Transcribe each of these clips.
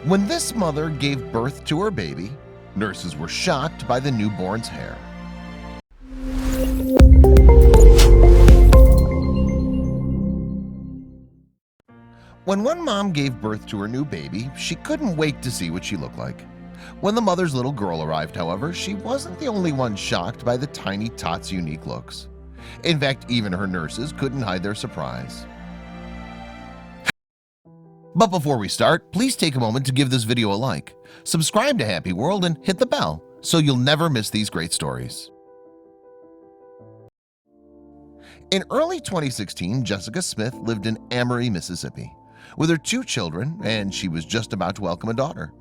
When this mother gave birth to her baby, nurses were shocked by the newborn's hair. When one mom gave birth to her new baby, she couldn't wait to see what she looked like. When the mother's little girl arrived, however, she wasn't the only one shocked by the tiny tot's unique looks. In fact, even her nurses couldn't hide their surprise. But before we start, please take a moment to give this video a like, subscribe to Happy World, and hit the bell so you'll never miss these great stories. In early 2016, Jessica Smith lived in Amory, Mississippi, with her 2 children, and she was just about to welcome a daughter.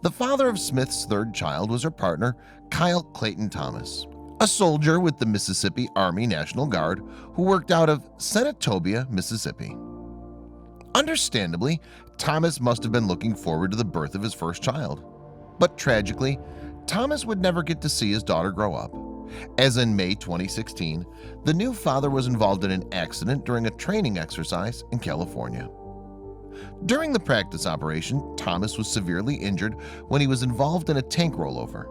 The father of Smith's 3rd child was her partner, Kyle Clayton Thomas, a soldier with the Mississippi Army National Guard who worked out of Senatobia, Mississippi. Understandably, Thomas must have been looking forward to the birth of his first child. But tragically, Thomas would never get to see his daughter grow up, as in May 2016, the new father was involved in an accident during a training exercise in California. During the practice operation, Thomas was severely injured when he was involved in a tank rollover,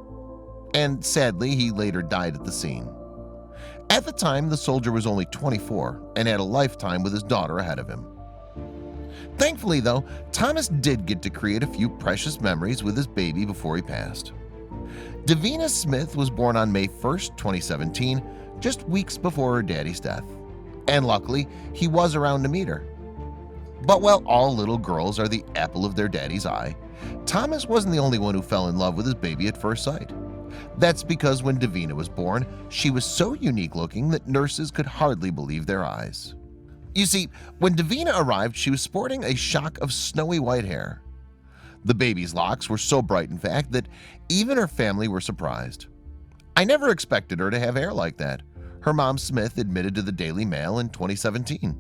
and sadly, he later died at the scene. At the time, the soldier was only 24 and had a lifetime with his daughter ahead of him. Thankfully, though, Thomas did get to create a few precious memories with his baby before he passed. Davina Smith was born on May 1st, 2017, just weeks before her daddy's death, and luckily, he was around to meet her. But while all little girls are the apple of their daddy's eye, Thomas wasn't the only one who fell in love with his baby at first sight. That's because when Davina was born, she was so unique looking that nurses could hardly believe their eyes. You see, when Davina arrived, she was sporting a shock of snowy white hair. The baby's locks were so bright, in fact, that even her family were surprised. "I never expected her to have hair like that," her mom Smith admitted to the Daily Mail in 2017.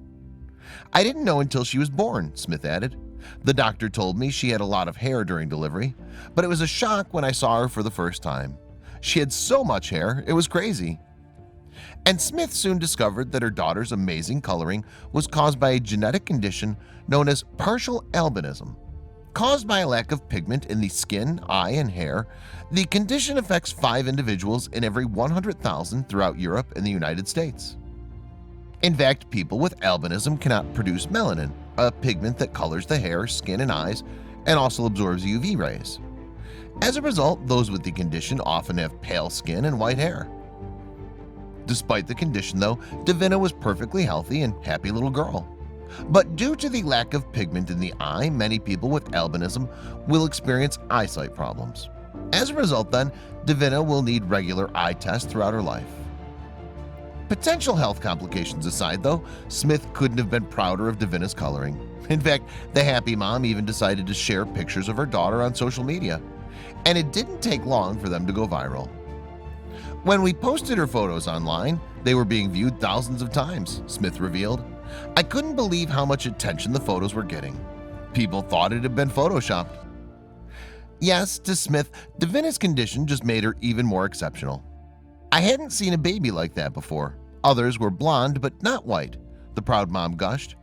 "I didn't know until she was born," Smith added. "The doctor told me she had a lot of hair during delivery, but it was a shock when I saw her for the first time. She had so much hair, it was crazy." And Smith soon discovered that her daughter's amazing coloring was caused by a genetic condition known as partial albinism. Caused by a lack of pigment in the skin, eye, and hair, the condition affects 5 individuals in every 100,000 throughout Europe and the United States. In fact, people with albinism cannot produce melanin, a pigment that colors the hair, skin, and eyes, and also absorbs UV rays. As a result, those with the condition often have pale skin and white hair. Despite the condition, though, Davina was perfectly healthy and happy little girl. But due to the lack of pigment in the eye, many people with albinism will experience eyesight problems. As a result, then, Davina will need regular eye tests throughout her life. Potential health complications aside, though, Smith couldn't have been prouder of Davina's coloring. In fact, the happy mom even decided to share pictures of her daughter on social media, and it didn't take long for them to go viral. "When we posted her photos online, they were being viewed thousands of times," Smith revealed. "I couldn't believe how much attention the photos were getting. People thought it had been photoshopped." Yes, to Smith, Davina's condition just made her even more exceptional. "I hadn't seen a baby like that before. Others were blonde but not white," the proud mom gushed.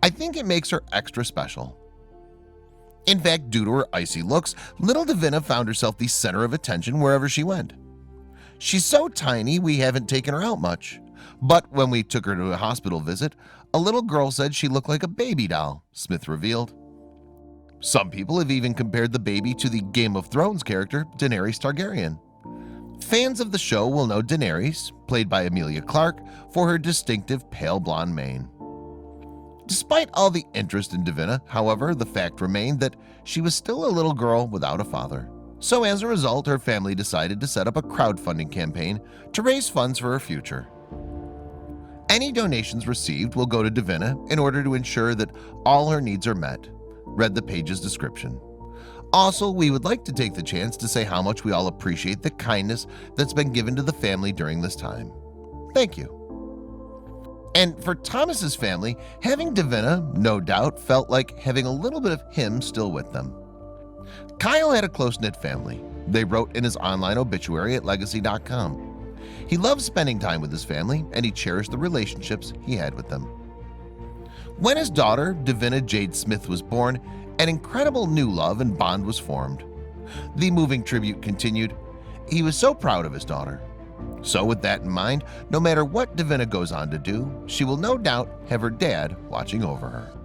"I think it makes her extra special." In fact, due to her icy looks, little Davina found herself the center of attention wherever she went. "She's so tiny we haven't taken her out much. But when we took her to a hospital visit, a little girl said she looked like a baby doll," Smith revealed. Some people have even compared the baby to the Game of Thrones character Daenerys Targaryen. Fans of the show will know Daenerys, played by Emilia Clarke, for her distinctive pale blonde mane. Despite all the interest in Davina, however, the fact remained that she was still a little girl without a father. So as a result, her family decided to set up a crowdfunding campaign to raise funds for her future. Any donations received will go to Davina in order to ensure that all her needs are met. Read the page's description. Also, we would like to take the chance to say how much we all appreciate the kindness that's been given to the family during this time. Thank you. And for Thomas's family, having Davina, no doubt, felt like having a little bit of him still with them. Kyle had a close-knit family. They wrote in his online obituary at legacy.com. He loved spending time with his family, and he cherished the relationships he had with them. When his daughter, Davina Jade Smith, was born, An incredible new love and bond was formed. The moving tribute continued. He was so proud of his daughter. So with that in mind, no matter what Davina goes on to do, she will no doubt have her dad watching over her.